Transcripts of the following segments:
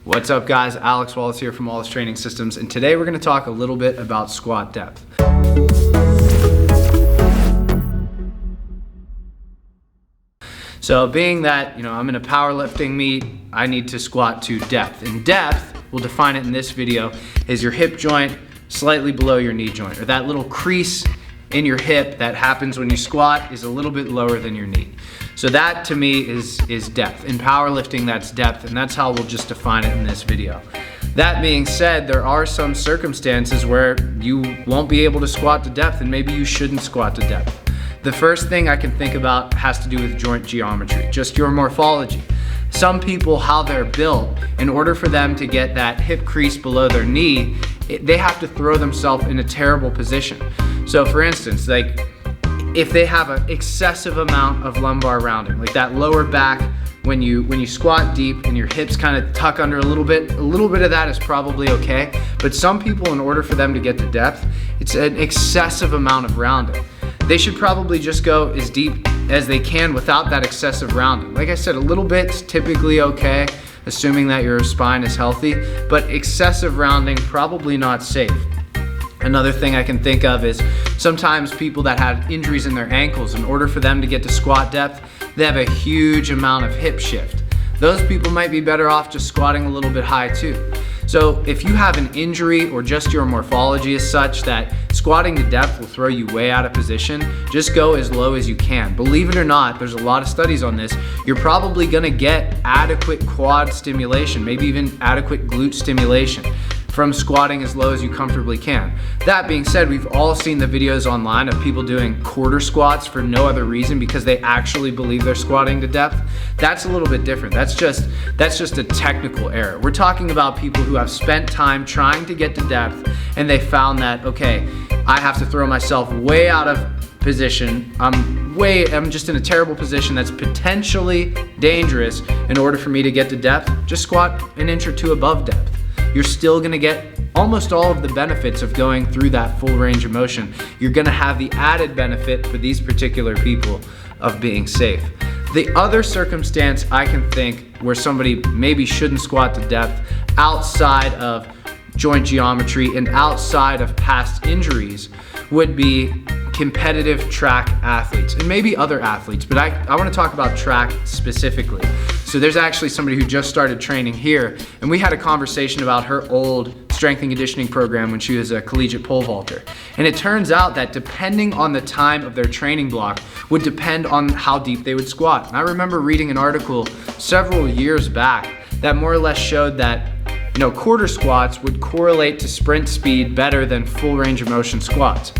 What's up guys, Alex Wallace here from Wallace Training Systems, and today we're going to talk a little bit about squat depth. So being that, I'm in a powerlifting meet, I need to squat to depth. And depth, we'll define it in this video, is your hip joint slightly below your knee joint, or that little crease in your hip that happens when you squat is a little bit lower than your knee. So that to me is depth. In powerlifting, that's depth, and that's how we'll just define it in this video. That being said, there are some circumstances where you won't be able to squat to depth, and maybe you shouldn't squat to depth. The first thing I can think about has to do with joint geometry, just your morphology. Some people, how they're built, in order for them to get that hip crease below their knee, they have to throw themselves in a terrible position. So for instance, if they have an excessive amount of lumbar rounding, like that lower back, when you squat deep and your hips kind of tuck under a little bit of that is probably okay. But some people, in order for them to get to depth, it's an excessive amount of rounding. They should probably just go as deep as they can without that excessive rounding. Like I said, a little bit's typically okay, assuming that your spine is healthy, but excessive rounding, probably not safe. Another thing I can think of is sometimes people that had injuries in their ankles, in order for them to get to squat depth, they have a huge amount of hip shift. Those people might be better off just squatting a little bit high too. So if you have an injury or just your morphology is such that squatting to depth will throw you way out of position, just go as low as you can. Believe it or not, there's a lot of studies on this. You're probably gonna get adequate quad stimulation, maybe even adequate glute stimulation from squatting as low as you comfortably can. That being said, we've all seen the videos online of people doing quarter squats for no other reason because they actually believe they're squatting to depth. That's a little bit different. That's just a technical error. We're talking about people who have spent time trying to get to depth and they found that, okay, I have to throw myself way out of position. I'm just in a terrible position that's potentially dangerous. In order for me to get to depth, just squat an inch or two above depth. You're still gonna get almost all of the benefits of going through that full range of motion. You're gonna have the added benefit for these particular people of being safe. The other circumstance I can think where somebody maybe shouldn't squat to depth outside of joint geometry and outside of past injuries would be competitive track athletes and maybe other athletes, but I want to talk about track specifically. So there's actually somebody who just started training here, and we had a conversation about her old strength and conditioning program when she was a collegiate pole vaulter. And it turns out that depending on the time of their training block would depend on how deep they would squat. And I remember reading an article several years back that more or less showed that quarter squats would correlate to sprint speed better than full range of motion squats.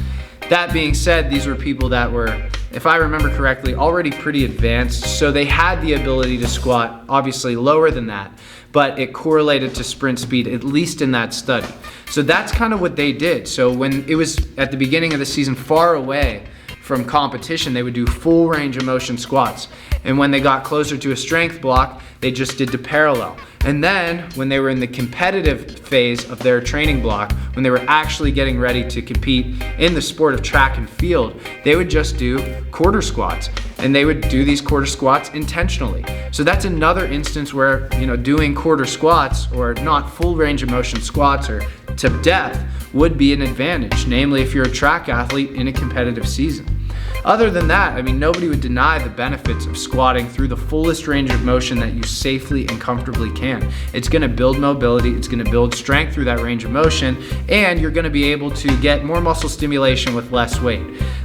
That being said, these were people that were, if I remember correctly, already pretty advanced, so they had the ability to squat obviously lower than that, but it correlated to sprint speed, at least in that study. So that's kind of what they did. So when it was at the beginning of the season, far away from competition, they would do full range of motion squats. And when they got closer to a strength block, they just did the parallel. And then when they were in the competitive phase of their training block, when they were actually getting ready to compete in the sport of track and field, they would just do quarter squats. And they would do these quarter squats intentionally. So that's another instance where, doing quarter squats or not full range of motion squats or to depth would be an advantage, namely if you're a track athlete in a competitive season. Other than that, nobody would deny the benefits of squatting through the fullest range of motion that you safely and comfortably can. It's gonna build mobility, it's gonna build strength through that range of motion, and you're gonna be able to get more muscle stimulation with less weight.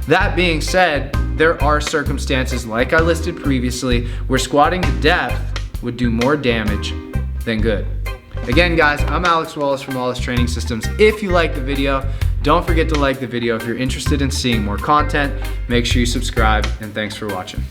That being said, there are circumstances, like I listed previously, where squatting to depth would do more damage than good. Again, guys, I'm Alex Wallace from Wallace Training Systems. If you liked the video, don't forget to like the video. If you're interested in seeing more content, make sure you subscribe, and thanks for watching.